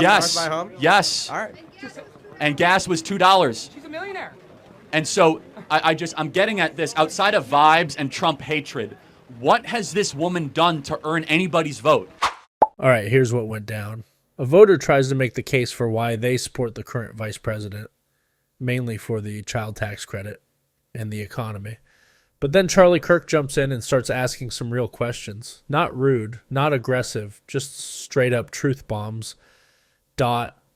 Yes. Buy a home? Yes. All right. And gas was $2. She's a millionaire. And so I'm getting at this outside of vibes and Trump hatred. What has this woman done to earn anybody's vote? All right, here's what went down. A voter tries to make the case for why they support the current vice president, mainly for the child tax credit and the economy. But then Charlie Kirk jumps in and starts asking some real questions. Not rude, not aggressive, just straight up truth bombs.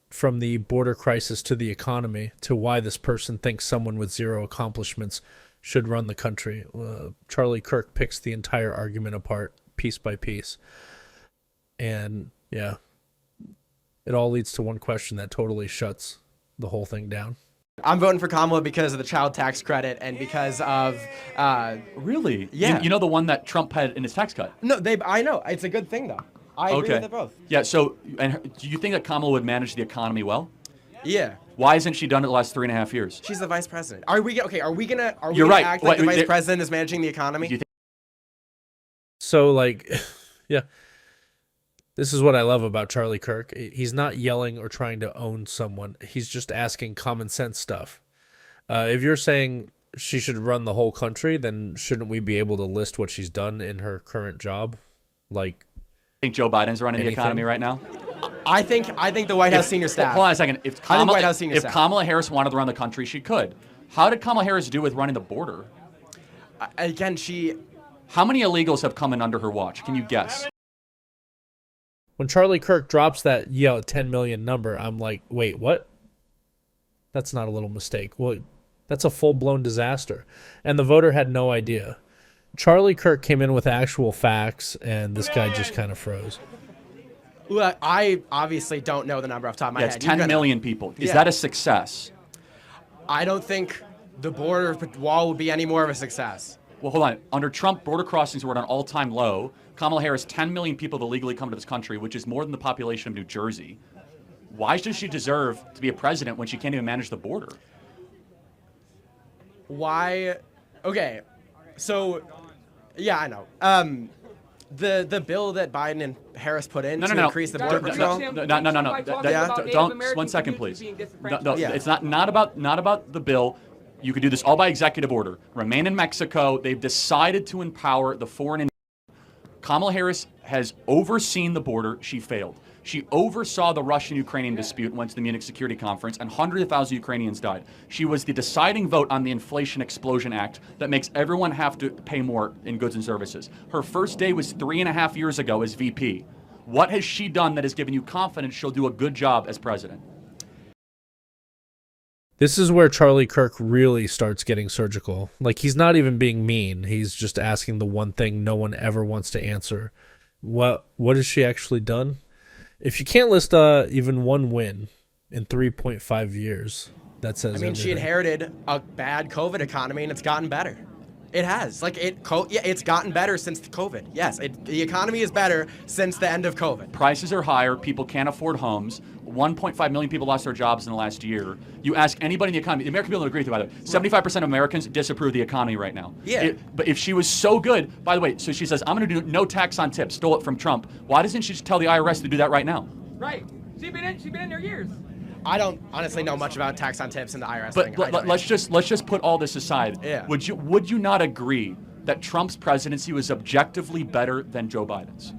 From the border crisis to the economy to why this person thinks someone with zero accomplishments should run the country. Charlie Kirk picks the entire argument apart piece by piece. And yeah, it all leads to one question that totally shuts the whole thing down. I'm voting for Kamala because of the child tax credit and because of Really? Yeah. You know the one that Trump had in his tax cut? no, I know it's a good thing though. I agree with it both. Yeah, so do you think that Kamala would manage the economy well? Yeah. Why hasn't she done it the last 3.5 years? She's the vice president. Are we gonna You're right. act like the vice president is managing the economy? So like, yeah, this is what I love about Charlie Kirk. He's not yelling or trying to own someone. He's just asking common sense stuff. If you're saying she should run the whole country, then shouldn't we be able to list what she's done in her current job? Like, Think Joe Biden's running Anything? the economy right now? I think the White House senior staff. Hold on a second. If White House senior staff. Kamala Harris wanted to run the country, she could. How did Kamala Harris do with running the border? Again, How many illegals have come in under her watch? Can you guess? when Charlie Kirk drops that 10 million number, I'm like, wait, what? That's not a little mistake. Well, that's a full-blown disaster. And the voter had no idea. Charlie Kirk came in with actual facts, and this guy just kind of froze. Well, I obviously don't know the number off the top of my It's head. 10 million people. Is Yeah. that a success? I don't think the border wall would be any more of a success. Well, hold on. Under Trump, border crossings were at an all-time low. Kamala Harris, 10 million people that legally come to this country, which is more than the population of New Jersey. Why does she deserve to be a president when she can't even manage the border? Why? Okay, so yeah, I know. The bill that Biden and Harris put in to increase the border patrol. No. Yeah. Don't. 1 second, please. No, Yeah. It's not about the bill. You could do this all by executive order. Remain in Mexico. They've decided to empower the foreign. Kamala Harris has overseen the border. She failed. She oversaw the Russian-Ukrainian dispute and went to the Munich Security Conference, and hundreds of thousands of Ukrainians died. She was the deciding vote on the Inflation Explosion Act that makes everyone have to pay more in goods and services. Her first day was 3.5 years ago as VP. What has she done that has given you confidence she'll do a good job as president? This is where Charlie Kirk really starts getting surgical. Like, he's not even being mean. He's just asking the one thing no one ever wants to answer. What has she actually done? If you can't list even one win in 3.5 years, that says I mean, she everything. inherited a bad COVID economy, and it's gotten better. It has. It's gotten better since the COVID. Yes, the economy is better since the end of COVID. Prices are higher. People can't afford homes. 1.5 million people lost their jobs in the last year. You ask anybody in the economy, the American people don't agree with you, by the way. 75% of Americans disapprove of the economy right now. Yeah. But if she was so good, by the way, so she says, I'm going to do no tax on tips, stole it from Trump. Why doesn't she just tell the IRS to do that right now? Right. She's been in there years. I don't honestly know much about tax on tips and the IRS But thing. let's just put all this aside. Yeah. Would you not agree that Trump's presidency was objectively better than Joe Biden's?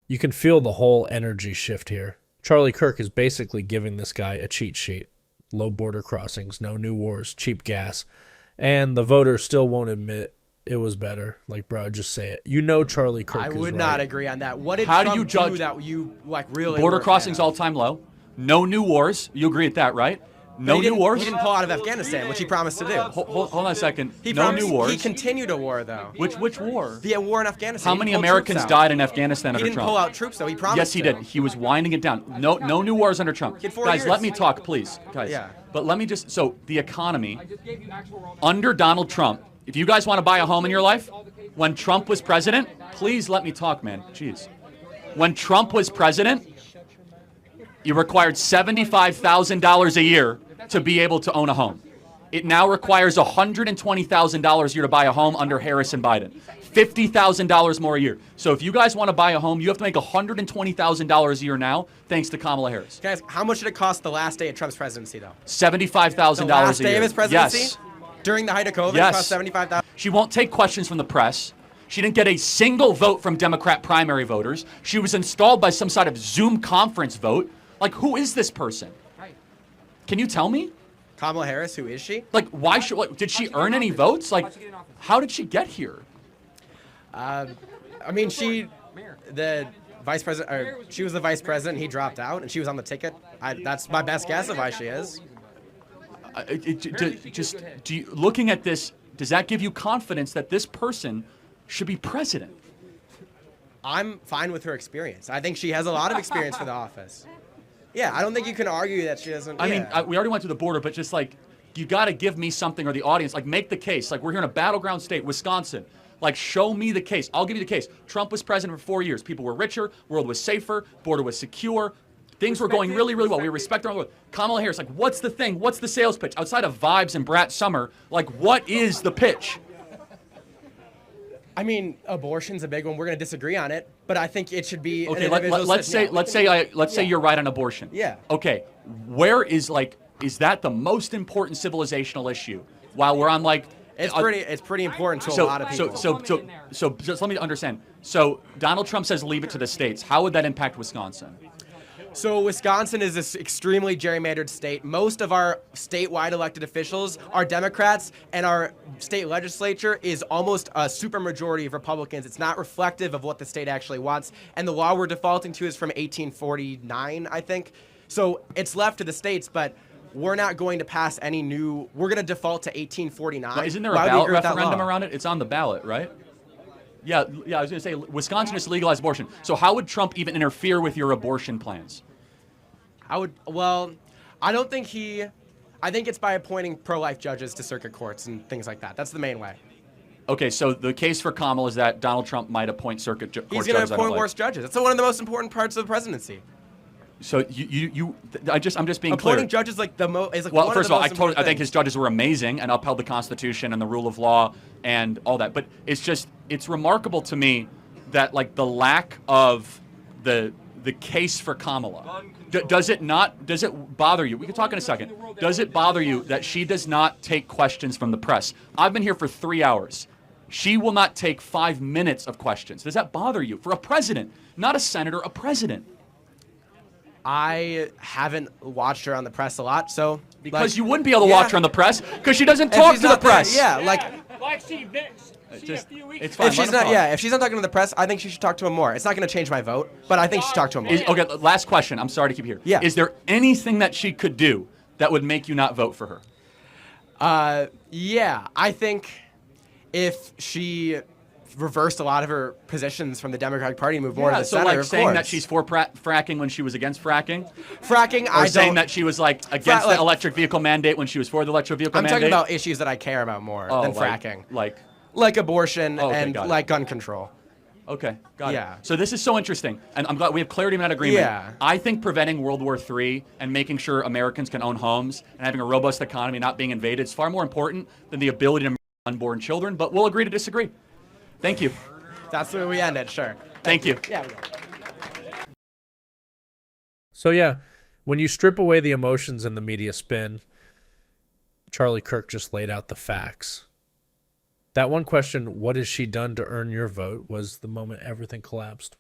You can feel the whole energy shift here. Charlie Kirk is basically giving this guy a cheat sheet. Low border crossings, no new wars, cheap gas. And the voters still won't admit it was better. Like, bro, just say it. You know Charlie Kirk is I would right. not agree on that. What did How do Trump you judge do that you really border were a fan crossings of? all-time low? No new wars. You agree with that, right? But No he new didn't- wars. He didn't pull out of Afghanistan, which he promised to do. Hold on a second. He No promised, new wars. He continued a war, though. Which war? The war in Afghanistan. How He many pulled Americans troops out. died in Afghanistan He under didn't Trump? pull out troops, though. He promised Yes, he to. did. He was winding it down. No new wars under Trump. He had 4 Guys, years. let me talk, please. Guys. Yeah. But let me just, so the economy, I just gave you actual raw under Donald Trump, if you guys want to buy a home in your life, when Trump was president, please let me talk, man. Jeez. When Trump was president, you required $75,000 a year to be able to own a home. It now requires $120,000 a year to buy a home under Harris and Biden. $50,000 more a year. So if you guys want to buy a home, you have to make $120,000 a year now, thanks to Kamala Harris. Guys, how much did it cost the last day of Trump's presidency, though? $75,000 The last a year. day of his presidency? Yes. During the height of COVID, Yes. it cost $75,000. She won't take questions from the press. She didn't get a single vote from Democrat primary voters. She was installed by some sort of Zoom conference vote. Like, who is this person? Right. Can you tell me? Kamala Harris, who is she? Like, why should? Like, did she earn any votes? Like, how did she get here? I mean, Mayor. the vice president, or she was the vice president. He dropped out, and she was on the ticket. That's my best guess of why she is. Looking at this, does that give you confidence that this person should be president? I'm fine with her experience. I think she has a lot of experience for the office. Yeah, I don't think you can argue that she doesn't. I mean, yeah. we already went through the border, but just like, you got to give me something, or the audience, like, make the case. Like, we're here in a battleground state, Wisconsin. Like, show me the case. I'll give you the case. Trump was president for 4 years. People were richer. World was safer. Border was secure. Things were going really, really well. We respect our own. Kamala Harris, like, what's the thing? What's the sales pitch? Outside of vibes and Brat Summer, like, what is the pitch? I mean, abortion's a big one. We're going to disagree on it, but I think it should be. Okay, an let's individual say you're right on abortion. Yeah. Okay, where is that the most important civilizational issue? While we're on like. It's pretty important to a lot of people. So just let me understand. So Donald Trump says leave it to the states. How would that impact Wisconsin? So Wisconsin is this extremely gerrymandered state. Most of our statewide elected officials are Democrats, and our state legislature is almost a supermajority of Republicans. It's not reflective of what the state actually wants. And the law we're defaulting to is from 1849, I think. So it's left to the states, but we're not going to pass any new. We're going to default to 1849. But isn't there a Why would we ballot agree with that referendum law? around it? It's on the ballot, right? Yeah. I was going to say Wisconsin is legalized abortion. So how would Trump even interfere with your abortion plans? I don't think I think it's by appointing pro-life judges to circuit courts and things like that. That's the main way. Okay, so the case for Kamala is that Donald Trump might appoint court judges. He's going to appoint worse judges. That's one of the most important parts of the presidency. So I'm just being clear. Appointing judges like the most is like Well, one first of of the all, most I think his judges were amazing and upheld the Constitution and the rule of law and all that. But it's remarkable to me that like the lack of the case for Kamala. Does it bother you? We can talk in a second. Does it bother you that she does not take questions from the press? I've been here for 3 hours. She will not take 5 minutes of questions. Does that bother you? For a president, not a senator, a president. I haven't watched her on the press a lot, so Because you wouldn't be able to watch her on the press because she doesn't talk to the press. Like she Just, a few weeks it's fine. if she's let him not, talk. if she's not talking to the press, I think she should talk to him more. It's not going to change my vote, but I think she should talk to him more. Okay, last question. I'm sorry to keep you here. Yeah. Is there anything that she could do that would make you not vote for her? Yeah, I think if she reversed a lot of her positions from the Democratic Party and moved more to the so center, like of saying course. that she's for fracking when she was against fracking, fracking, or I saying don't. that she was like against like- the electric vehicle mandate when she was for the electric vehicle I'm mandate. talking about issues that I care about more than like, fracking, Like, abortion okay, and got it. like gun control. okay, got Yeah. it. So this is so interesting, and I'm glad we have clarity in that agreement. Yeah. I think preventing World War III and making sure Americans can own homes and having a robust economy not being invaded is far more important than the ability to murder unborn children. But we'll agree to disagree. Thank you. That's where we end it. Sure. Thank you. Yeah. We will. So yeah, when you strip away the emotions and the media spin, Charlie Kirk just laid out the facts. That one question, what has she done to earn your vote, was the moment everything collapsed.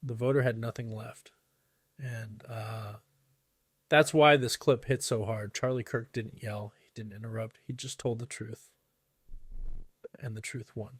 The voter had nothing left. And that's why this clip hit so hard. Charlie Kirk didn't yell. He didn't interrupt. He just told the truth. And the truth won.